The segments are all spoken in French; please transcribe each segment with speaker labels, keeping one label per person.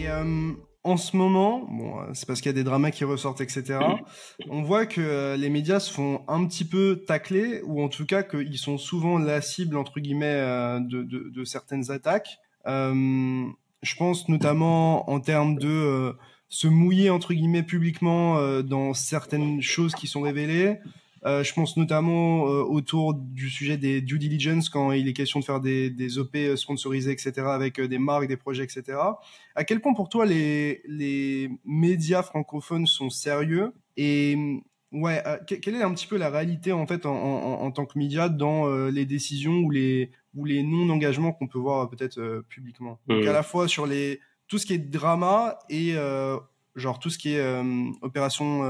Speaker 1: Et en ce moment, bon, c'est parce qu'il y a des dramas qui ressortent, etc. On voit que les médias se font un petit peu tacler, ou en tout cas qu'ils sont souvent la cible entre guillemets de certaines attaques. Je pense notamment en termes de se mouiller entre guillemets publiquement dans certaines choses qui sont révélées. Je pense notamment autour du sujet des due diligence quand il est question de faire des OP sponsorisés, etc., avec des marques, des projets, etc. À quel point pour toi les médias francophones sont sérieux et ouais, quelle est un petit peu la réalité en fait en tant que média dans les décisions ou les non-engagements qu'on peut voir peut-être publiquement. Donc à la fois sur tout ce qui est drama et genre tout ce qui est opération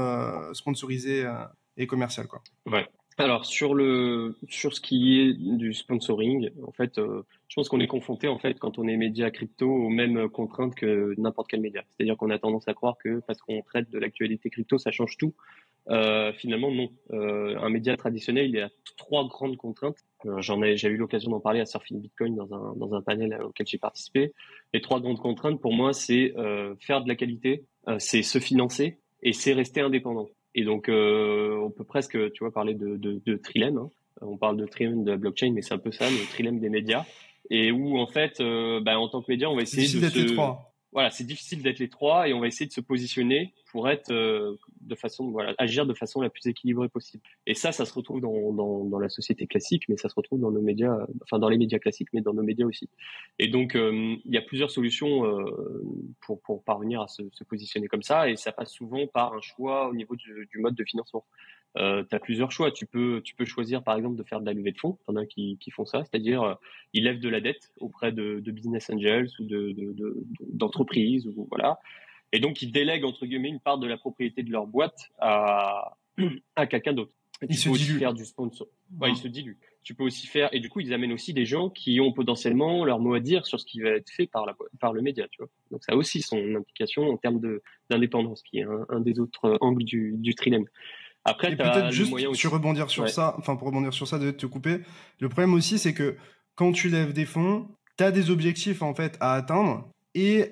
Speaker 1: sponsorisée et commerciale quoi.
Speaker 2: Ouais. Alors sur ce qui est du sponsoring, en fait, je pense qu'on est confronté en fait quand on est média crypto aux mêmes contraintes que n'importe quel média. C'est-à-dire qu'on a tendance à croire que parce qu'on traite de l'actualité crypto, ça change tout. Finalement, non. Un média traditionnel, il a trois grandes contraintes. J'ai eu l'occasion d'en parler à Surfing Bitcoin dans un panel auquel j'ai participé. Les trois grandes contraintes pour moi, c'est faire de la qualité, c'est se financer et c'est rester indépendant. Et donc, on peut presque, tu vois, parler de trilemme. Hein. On parle de trilemme de la blockchain, mais c'est un peu ça, le trilemme des médias. Et où, en fait, en tant que média, on va essayer
Speaker 1: les trois.
Speaker 2: Voilà, c'est difficile d'être les trois et on va essayer de se positionner pour être agir de façon la plus équilibrée possible. Et ça se retrouve dans la société classique, mais ça se retrouve dans nos médias, enfin dans les médias classiques, mais dans nos médias aussi. Et donc il y a plusieurs solutions pour parvenir à se positionner comme ça, et ça passe souvent par un choix au niveau du mode de financement. Tu as plusieurs choix. Tu peux choisir par exemple de faire de la levée de fonds. T'en as qui font ça, c'est-à-dire ils lèvent de la dette auprès de business angels ou d'entreprises ou voilà. Et donc ils délèguent entre guillemets une part de la propriété de leur boîte à quelqu'un d'autre.
Speaker 1: Tu peux aussi
Speaker 2: faire du sponsor. Ouais, ils se diluent. Tu peux aussi faire, et du coup ils amènent aussi des gens qui ont potentiellement leur mot à dire sur ce qui va être fait par le média, tu vois. Donc ça a aussi son implication en termes d'indépendance, qui est un des autres angles du trilemme. Après,
Speaker 1: et peut-être juste pour rebondir sur ça, de te couper. Le problème aussi, c'est que quand tu lèves des fonds, t'as des objectifs en fait à atteindre, et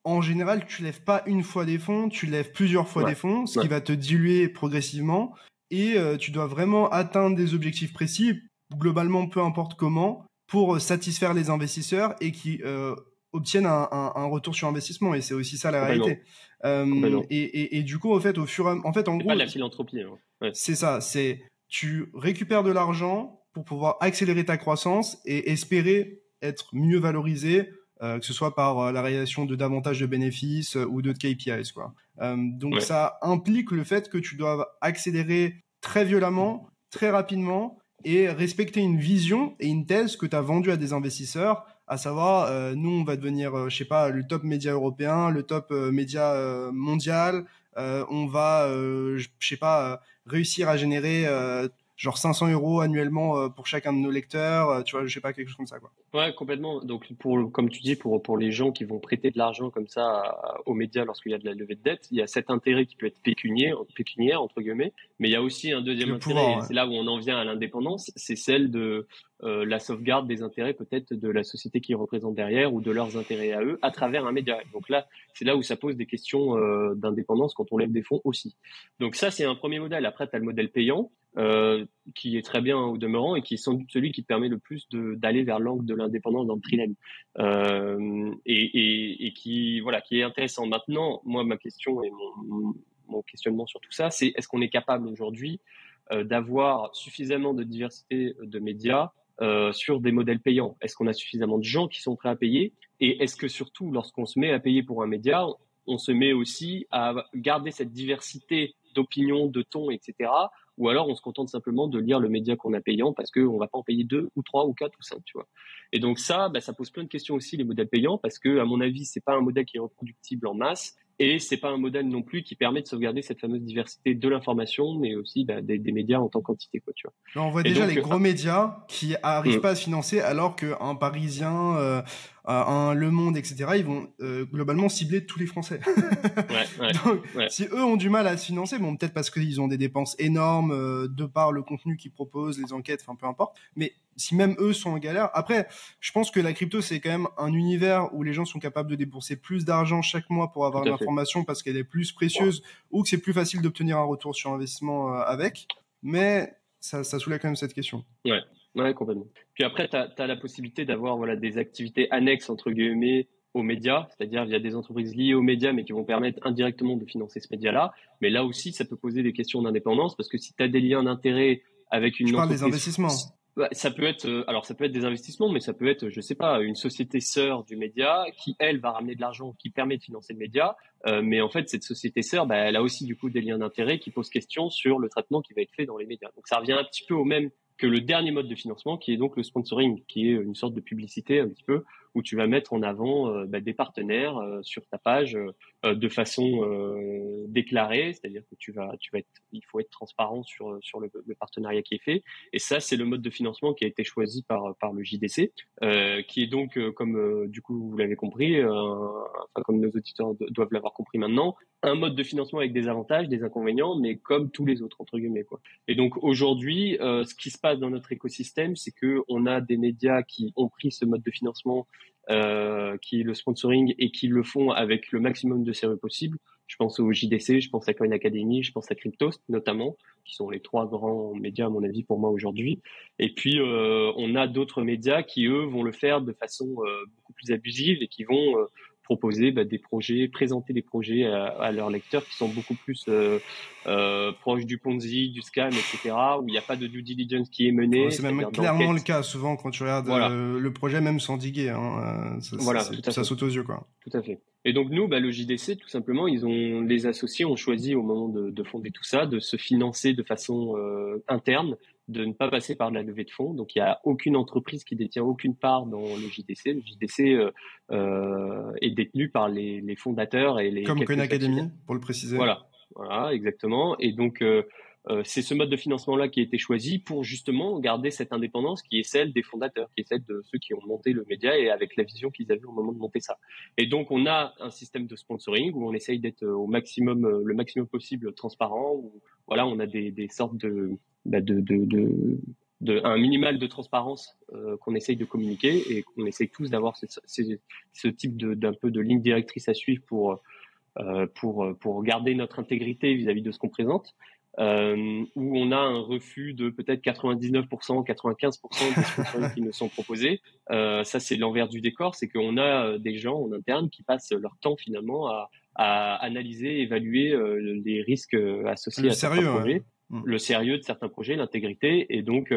Speaker 1: en général, tu lèves pas une fois des fonds, tu lèves plusieurs fois des fonds, ce qui va te diluer progressivement, et tu dois vraiment atteindre des objectifs précis, globalement peu importe comment, pour satisfaire les investisseurs et qui obtiennent un retour sur investissement, et c'est aussi ça la réalité. Et du coup, en fait, en gros,
Speaker 2: pas de la philanthropie. Hein. Ouais.
Speaker 1: C'est ça. C'est tu récupères de l'argent pour pouvoir accélérer ta croissance et espérer être mieux valorisé, que ce soit par la réalisation de davantage de bénéfices ou de KPIs, quoi. Donc ça implique le fait que tu dois accélérer très violemment, très rapidement, et respecter une vision et une thèse que tu as vendue à des investisseurs, à savoir nous on va devenir je sais pas, le top média européen, le top média mondial, on va je sais pas réussir à générer genre 500 € annuellement pour chacun de nos lecteurs, tu vois, je sais pas, quelque chose comme ça, quoi.
Speaker 2: Ouais, complètement. Donc, comme tu dis, pour les gens qui vont prêter de l'argent comme ça aux médias lorsqu'il y a de la levée de dette, il y a cet intérêt qui peut être pécuniaire entre guillemets, mais il y a aussi un deuxième intérêt, et c'est là où on en vient à l'indépendance, c'est celle de la sauvegarde des intérêts peut-être de la société qui représente derrière ou de leurs intérêts à eux à travers un média. Donc là, c'est là où ça pose des questions d'indépendance quand on lève des fonds aussi. Donc ça, c'est un premier modèle. Après, tu as le modèle payant. Qui est très bien au demeurant et qui est sans doute celui qui permet le plus d'aller vers l'angle de l'indépendance dans le trilemme et qui est intéressant. Maintenant, moi, ma question et mon questionnement sur tout ça, c'est est-ce qu'on est capable aujourd'hui d'avoir suffisamment de diversité de médias sur des modèles payants? Est-ce qu'on a suffisamment de gens qui sont prêts à payer? Et est-ce que surtout, lorsqu'on se met à payer pour un média, on se met aussi à garder cette diversité d'opinions, de tons, etc., ou alors on se contente simplement de lire le média qu'on a payant parce qu'on va pas en payer 2 ou 3 ou 4 ou 5, tu vois. Et donc ça pose plein de questions aussi, les modèles payants, parce que à mon avis, c'est pas un modèle qui est reproductible en masse, et c'est pas un modèle non plus qui permet de sauvegarder cette fameuse diversité de l'information, mais aussi des médias en tant qu'entité, quoi, tu vois.
Speaker 1: On voit déjà les gros médias qui arrivent pas à se financer, alors qu'un Parisien, un Le Monde, etc., ils vont globalement cibler tous les Français. Donc, si eux ont du mal à se financer, bon, peut-être parce qu'ils ont des dépenses énormes de par le contenu qu'ils proposent, les enquêtes, enfin peu importe. Mais si même eux sont en galère, après, je pense que la crypto, c'est quand même un univers où les gens sont capables de débourser plus d'argent chaque mois pour avoir l'information parce qu'elle est plus précieuse ou que c'est plus facile d'obtenir un retour sur investissement avec. Mais ça soulève quand même cette question.
Speaker 2: Ouais, complètement. Puis après, tu as la possibilité d'avoir des activités annexes, entre guillemets, aux médias, c'est-à-dire il y a des entreprises liées aux médias, mais qui vont permettre indirectement de financer ce média-là. Mais là aussi, ça peut poser des questions d'indépendance, parce que si tu as des liens d'intérêt avec une entreprise...
Speaker 1: Je parle des investissements.
Speaker 2: Ça peut être, ça peut être des investissements, mais ça peut être, je sais pas, une société sœur du média qui, elle, va ramener de l'argent, qui permet de financer le média. Mais en fait, cette société sœur, elle a aussi du coup des liens d'intérêt qui posent question sur le traitement qui va être fait dans les médias. Donc ça revient un petit peu au même que le dernier mode de financement, qui est donc le sponsoring, qui est une sorte de publicité un petit peu, où tu vas mettre en avant des partenaires sur ta page de façon déclarée, c'est-à-dire que il faut être transparent sur le partenariat qui est fait. Et ça, c'est le mode de financement qui a été choisi par le JDC, qui est donc, comme du coup vous l'avez compris, comme nos auditeurs doivent l'avoir compris maintenant, un mode de financement avec des avantages, des inconvénients, mais comme tous les autres entre guillemets, quoi. Et donc aujourd'hui, ce qui se passe dans notre écosystème, c'est que on a des médias qui ont pris ce mode de financement, qui est le sponsoring, et qui le font avec le maximum de sérieux possible. Je pense au JDC, je pense à Coin Academy, je pense à Cryptost notamment, qui sont les 3 grands médias à mon avis pour moi aujourd'hui. Et puis on a d'autres médias qui eux vont le faire de façon beaucoup plus abusive et qui vont proposer des projets, présenter des projets à leurs lecteurs qui sont beaucoup plus proches du Ponzi, du scam, etc., où il n'y a pas de due diligence qui est menée.
Speaker 1: C'est même clairement le cas souvent quand tu regardes le projet, même sans diguer. Ça saute aux yeux, quoi.
Speaker 2: Tout à fait. Et donc nous, le JDC, tout simplement, les associés ont choisi au moment de fonder tout ça, de se financer de façon interne, de ne pas passer par de la levée de fonds. Donc il n'y a aucune entreprise qui détient aucune part dans le JDC. Le JDC est détenu par les fondateurs et les...
Speaker 1: Comme Coin Academy, pour le préciser.
Speaker 2: Voilà, exactement. Et donc c'est ce mode de financement-là qui a été choisi pour justement garder cette indépendance qui est celle des fondateurs, qui est celle de ceux qui ont monté le média et avec la vision qu'ils avaient au moment de monter ça. Et donc on a un système de sponsoring où on essaye d'être au maximum, le maximum possible transparent, où on a des sortes un minimal de transparence qu'on essaye de communiquer, et qu'on essaye tous d'avoir ce type d'un peu de ligne directrice à suivre pour garder notre intégrité vis-à-vis de ce qu'on présente. Où on a un refus de peut-être 99%, 95% des sponsors qui nous sont proposés. Ça, c'est l'envers du décor, c'est qu'on a des gens en interne qui passent leur temps finalement à analyser, évaluer les risques associés à certains projets, le sérieux de certains projets, l'intégrité, et donc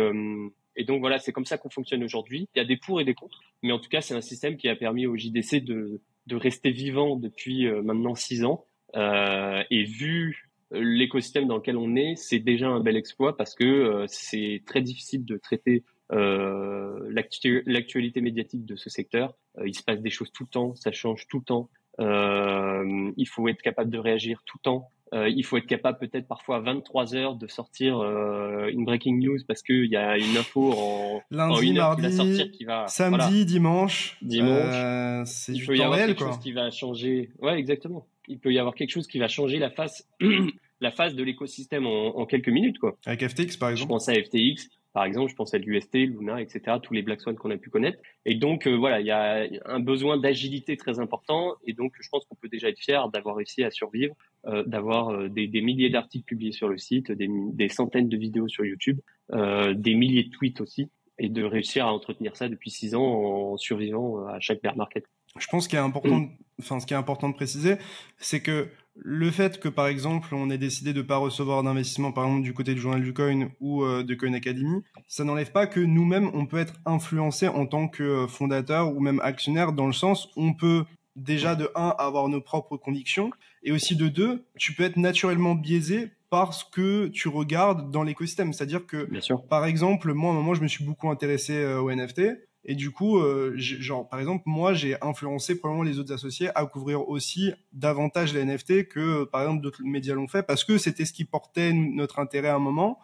Speaker 2: voilà, c'est comme ça qu'on fonctionne aujourd'hui. Il y a des pour et des contre, mais en tout cas, c'est un système qui a permis au JDC de rester vivant depuis maintenant 6 ans, et vu l'écosystème dans lequel on est, c'est déjà un bel exploit, parce que c'est très difficile de traiter l'actualité médiatique de ce secteur. Il se passe des choses tout le temps, ça change tout le temps. Il faut être capable de réagir tout le temps. Il faut être capable peut-être parfois à 23 heures de sortir une breaking news parce qu'il y a une info
Speaker 1: lundi,
Speaker 2: une heure
Speaker 1: mardi,
Speaker 2: qui va sortir, qui va
Speaker 1: samedi, dimanche.
Speaker 2: C'est il peut y avoir quelque chose qui va changer. Ouais, exactement. Il peut y avoir quelque chose qui va changer la face de l'écosystème en quelques minutes, quoi.
Speaker 1: Avec FTX, par exemple.
Speaker 2: Je pense à FTX, par exemple, je pense à l'UST, Luna, etc., tous les Black Swan qu'on a pu connaître. Et donc, il y a un besoin d'agilité très important. Et donc, je pense qu'on peut déjà être fier d'avoir réussi à survivre, d'avoir des milliers d'articles publiés sur le site, des centaines de vidéos sur YouTube, des milliers de tweets aussi, et de réussir à entretenir ça depuis 6 ans en survivant à chaque bear market.
Speaker 1: Je pense qu'il est important, ce qui est important de préciser, c'est que le fait que, par exemple, on ait décidé de pas recevoir d'investissement, par exemple, du côté du Journal du Coin ou de Coin Academy, ça n'enlève pas que nous-mêmes, on peut être influencé en tant que fondateur ou même actionnaire, dans le sens où on peut déjà, de 1, avoir nos propres convictions, et aussi de 2, tu peux être naturellement biaisé parce que tu regardes dans l'écosystème. C'est-à-dire que, par exemple, moi, à un moment, je me suis beaucoup intéressé aux NFT. Et du coup, par exemple, moi, j'ai influencé probablement les autres associés à couvrir aussi davantage les NFT que, par exemple, d'autres médias l'ont fait, parce que c'était ce qui portait notre intérêt à un moment.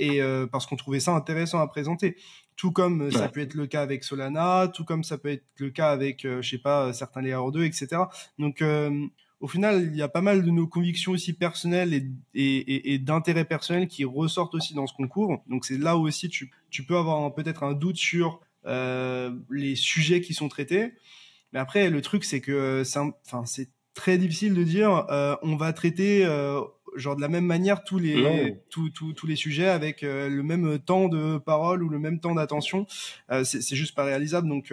Speaker 1: et parce qu'on trouvait ça intéressant à présenter. Tout comme ça peut être le cas avec Solana, tout comme ça peut être le cas avec, je sais pas, certains Layer 2, etc. Donc, au final, il y a pas mal de nos convictions aussi personnelles et d'intérêts personnels qui ressortent aussi dans ce qu'on couvre. Donc, c'est là où aussi tu peux avoir peut-être un doute sur les sujets qui sont traités. Mais après, le truc, c'est que c'est très difficile de dire on va traiter genre de la même manière tous les sujets avec le même temps de parole ou le même temps d'attention. C'est juste pas réalisable. Donc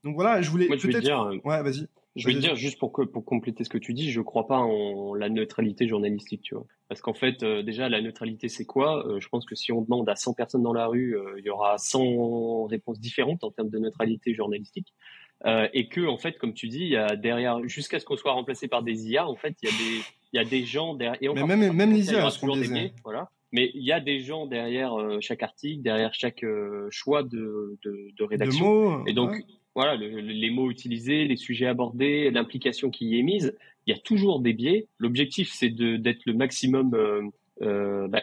Speaker 1: voilà, je voulais
Speaker 2: Moi, je vais te dire,
Speaker 1: ouais, vas-y.
Speaker 2: je vais te dire juste pour compléter ce que tu dis, je crois pas en la neutralité journalistique, tu vois. Parce qu'en fait, déjà, la neutralité, c'est quoi? Je pense que si on demande à 100 personnes dans la rue, il y aura 100 réponses différentes en termes de neutralité journalistique. Et que, en fait, comme tu dis, il y a derrière, jusqu'à ce qu'on soit remplacé par des IA, en fait, il y a des gens derrière. Et
Speaker 1: mais
Speaker 2: encore,
Speaker 1: même les IA
Speaker 2: seront biaisés. Voilà. Mais il y a des gens derrière chaque article, derrière chaque choix de rédaction.
Speaker 1: De mots,
Speaker 2: et donc, voilà, les mots utilisés, les sujets abordés, l'implication qui y est mise, il y a toujours des biais. L'objectif, c'est d'être le maximum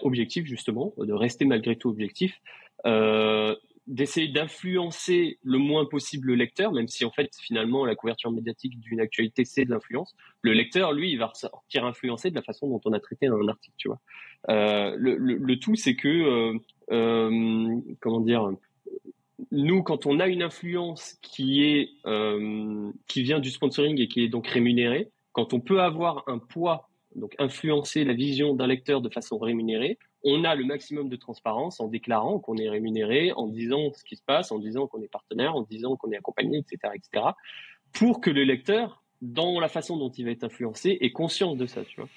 Speaker 2: objectif, justement, de rester malgré tout objectif. D'essayer d'influencer le moins possible le lecteur, même si en fait finalement la couverture médiatique d'une actualité c'est de l'influence. Le lecteur, lui, il va ressortir influencé de la façon dont on a traité un article, tu vois. Le tout, c'est que comment dire, nous, quand on a une influence qui vient du sponsoring et qui est donc rémunérée, quand on peut avoir un poids, donc influencer la vision d'un lecteur de façon rémunérée, on a le maximum de transparence en déclarant qu'on est rémunéré, en disant ce qui se passe, en disant qu'on est partenaire, en disant qu'on est accompagné, etc., etc., pour que le lecteur, dans la façon dont il va être influencé, ait conscience de ça, tu vois.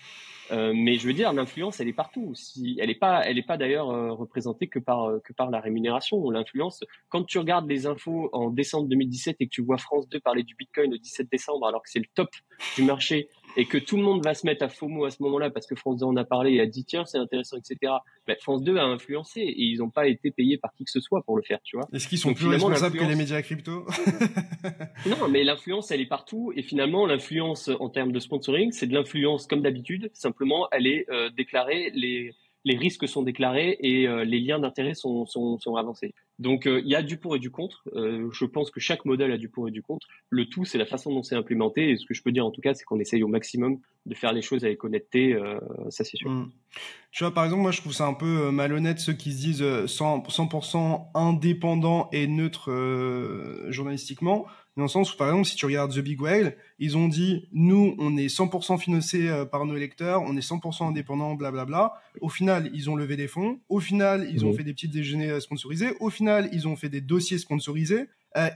Speaker 2: Mais je veux dire, l'influence, elle est partout. Elle n'est pas d'ailleurs représentée que par la rémunération. L'influence, quand tu regardes les infos en décembre 2017 et que tu vois France 2 parler du Bitcoin le 17 décembre, alors que c'est le top du marché et que tout le monde va se mettre à FOMO à ce moment-là parce que France 2 en a parlé et a dit tiens c'est intéressant, etc. Ben, France 2 a influencé et ils n'ont pas été payés par qui que ce soit pour le faire, tu vois.
Speaker 1: Est-ce qu'ils sont donc, plus responsables que les médias crypto?
Speaker 2: Non, mais l'influence, elle est partout. Et finalement, l'influence en termes de sponsoring, c'est de l'influence comme d'habitude. Simplement, elle est déclarée, les risques sont déclarés et les liens d'intérêt sont avancés. Donc, il y a du pour et du contre. Je pense que chaque modèle a du pour et du contre. Le tout, c'est la façon dont c'est implémenté. Et ce que je peux dire, en tout cas, c'est qu'on essaye au maximum de faire les choses avec honnêteté. Ça, c'est sûr.
Speaker 1: Tu vois, par exemple, moi, je trouve ça un peu malhonnête ceux qui se disent 100% indépendants et neutres journalistiquement. Dans le sens où, par exemple, si tu regardes The Big Whale, ils ont dit, nous, on est 100% financé par nos lecteurs, on est 100% indépendants, blablabla. Au final, ils ont levé des fonds. Au final, ils ont fait des petits déjeuners sponsorisés. Au final, ils ont fait des dossiers sponsorisés.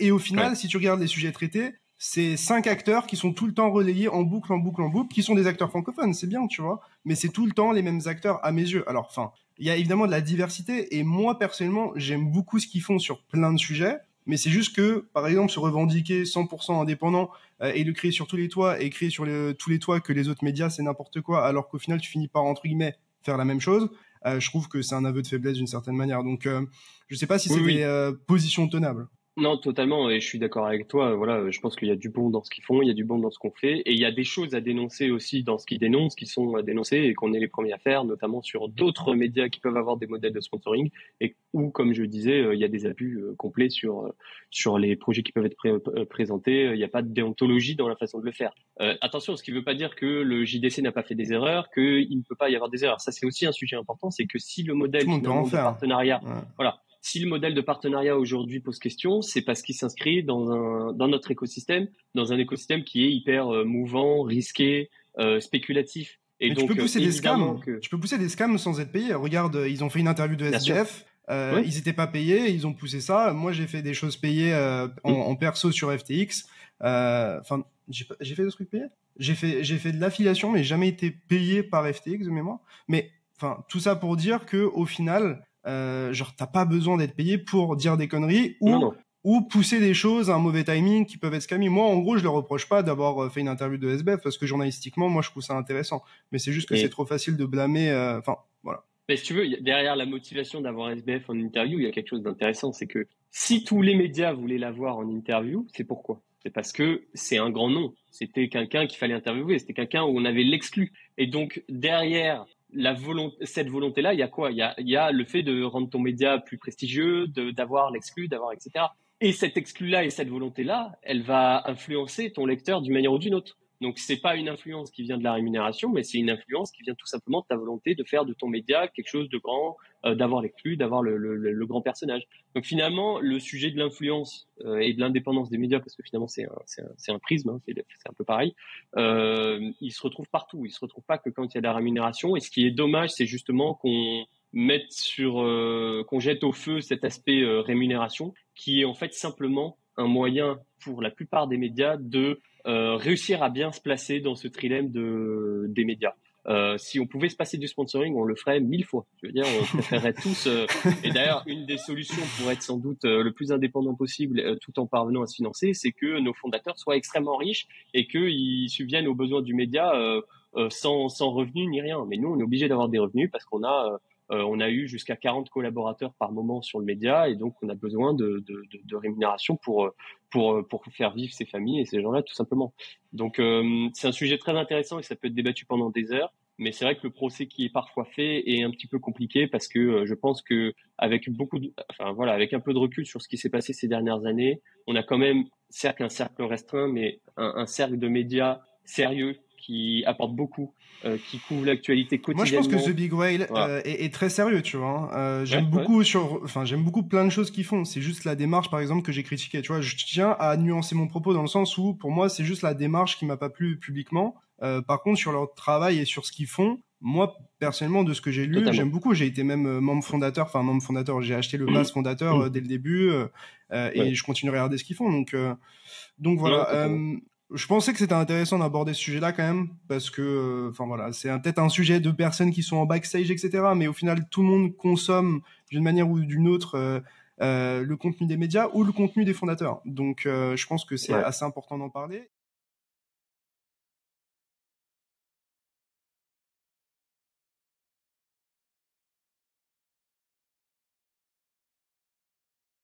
Speaker 1: Et au final, si tu regardes les sujets traités, c'est 5 acteurs qui sont tout le temps relayés en boucle, qui sont des acteurs francophones, c'est bien, tu vois. Mais c'est tout le temps les mêmes acteurs à mes yeux. Alors, enfin, il y a évidemment de la diversité. Et moi, personnellement, j'aime beaucoup ce qu'ils font sur plein de sujets. Mais c'est juste que, par exemple, se revendiquer 100% indépendant et le créer sur tous les toits et créer sur tous les toits que les autres médias, c'est n'importe quoi, alors qu'au final, tu finis par, entre guillemets, faire la même chose, je trouve que c'est un aveu de faiblesse d'une certaine manière. Donc, je sais pas si c'est des positions tenables.
Speaker 2: Non, totalement, et je suis d'accord avec toi. Voilà, je pense qu'il y a du bon dans ce qu'ils font, il y a du bon dans ce qu'on fait, et il y a des choses à dénoncer aussi dans ce qu'ils dénoncent, qui sont à dénoncer et qu'on est les premiers à faire, notamment sur d'autres médias qui peuvent avoir des modèles de sponsoring et où, comme je disais, il y a des abus complets sur les projets qui peuvent être présentés. Il n'y a pas de déontologie dans la façon de le faire. Attention, ce qui ne veut pas dire que le JDC n'a pas fait des erreurs, qu'il ne peut pas y avoir des erreurs. Ça, c'est aussi un sujet important, c'est que si le modèle de partenariat, voilà. Si le modèle de partenariat aujourd'hui pose question, c'est parce qu'il s'inscrit dans notre écosystème, dans un écosystème qui est hyper mouvant, risqué, spéculatif.
Speaker 1: Et donc, tu peux pousser des scams. Tu peux pousser des scams sans être payé. Regarde, ils ont fait une interview de SBF. Ils étaient pas payés, ils ont poussé ça. Moi, j'ai fait des choses payées en perso sur FTX. Enfin, j'ai fait des trucs payés. J'ai fait de l'affiliation, mais jamais été payé par FTX de mémoire. Mais enfin, tout ça pour dire que au final, genre t'as pas besoin d'être payé pour dire des conneries ou pousser des choses à un mauvais timing qui peuvent être scammy. Moi, en gros, je leur reproche pas d'avoir fait une interview de SBF parce que journalistiquement, moi, je trouve ça intéressant. Mais c'est juste que c'est trop facile de blâmer. Enfin, voilà.
Speaker 2: Mais si tu veux, derrière la motivation d'avoir SBF en interview, il y a quelque chose d'intéressant, c'est que si tous les médias voulaient l'avoir en interview, c'est pourquoi? C'est parce que c'est un grand nom. C'était quelqu'un qu'il fallait interviewer. C'était quelqu'un où on avait l'exclu. Et donc, derrière cette volonté-là, il y a quoi? Il y a le fait de rendre ton média plus prestigieux, d'avoir l'exclu, etc. Et cet exclu-là et cette volonté-là, elle va influencer ton lecteur d'une manière ou d'une autre. Donc, c'est pas une influence qui vient de la rémunération, mais c'est une influence qui vient tout simplement de ta volonté de faire de ton média quelque chose de grand, d'avoir l'exclu, d'avoir le grand personnage. Donc, finalement, le sujet de l'influence et de l'indépendance des médias, parce que finalement, c'est un prisme, hein, c'est un peu pareil, il se retrouve partout. Il se retrouve pas que quand il y a de la rémunération. Et ce qui est dommage, c'est justement qu'on jette au feu cet aspect rémunération, qui est en fait simplement un moyen pour la plupart des médias de réussir à bien se placer dans ce trilemme des médias. Si on pouvait se passer du sponsoring, on le ferait 1000 fois. Je veux dire, on préférerait tous. Et d'ailleurs, une des solutions pour être sans doute le plus indépendant possible, tout en parvenant à se financer, c'est que nos fondateurs soient extrêmement riches et qu'ils subviennent aux besoins du média sans revenus ni rien. Mais nous, on est obligé d'avoir des revenus parce on a eu jusqu'à 40 collaborateurs par moment sur le média et donc on a besoin de rémunération pour faire vivre ces familles et ces gens-là tout simplement. Donc c'est un sujet très intéressant et ça peut être débattu pendant des heures, mais c'est vrai que le procès qui est parfois fait est un petit peu compliqué parce que je pense que avec avec un peu de recul sur ce qui s'est passé ces dernières années, on a quand même certes un cercle restreint, mais un cercle de médias sérieux qui apporte beaucoup, qui couvre l'actualité
Speaker 1: Moi, je pense que
Speaker 2: quotidiennement.
Speaker 1: The Big Whale
Speaker 2: Voilà.
Speaker 1: est très sérieux, tu vois.
Speaker 2: Ouais, ouais.
Speaker 1: J'aime beaucoup plein de choses qu'ils font. C'est juste la démarche, par exemple, que j'ai critiquée. Tu vois, je tiens à nuancer mon propos dans le sens où, pour moi, c'est juste la démarche qui m'a pas plu publiquement. Par contre, sur leur travail et sur ce qu'ils font, moi, personnellement, de ce que j'ai lu,
Speaker 2: Totalement.
Speaker 1: j'aime beaucoup. J'ai été même membre fondateur. J'ai acheté le pass fondateur dès le début et
Speaker 2: Ouais.
Speaker 1: je continue à regarder ce qu'ils font. Donc
Speaker 2: Non,
Speaker 1: voilà.
Speaker 2: totalement.
Speaker 1: Je pensais que c'était intéressant d'aborder ce sujet-là quand même, parce que, voilà, c'est peut-être un sujet de personnes qui sont en backstage, etc. Mais au final, tout le monde consomme d'une manière ou d'une autre le contenu des médias ou le contenu des fondateurs. Donc, je pense que c'est
Speaker 2: Ouais.
Speaker 1: assez important d'en parler.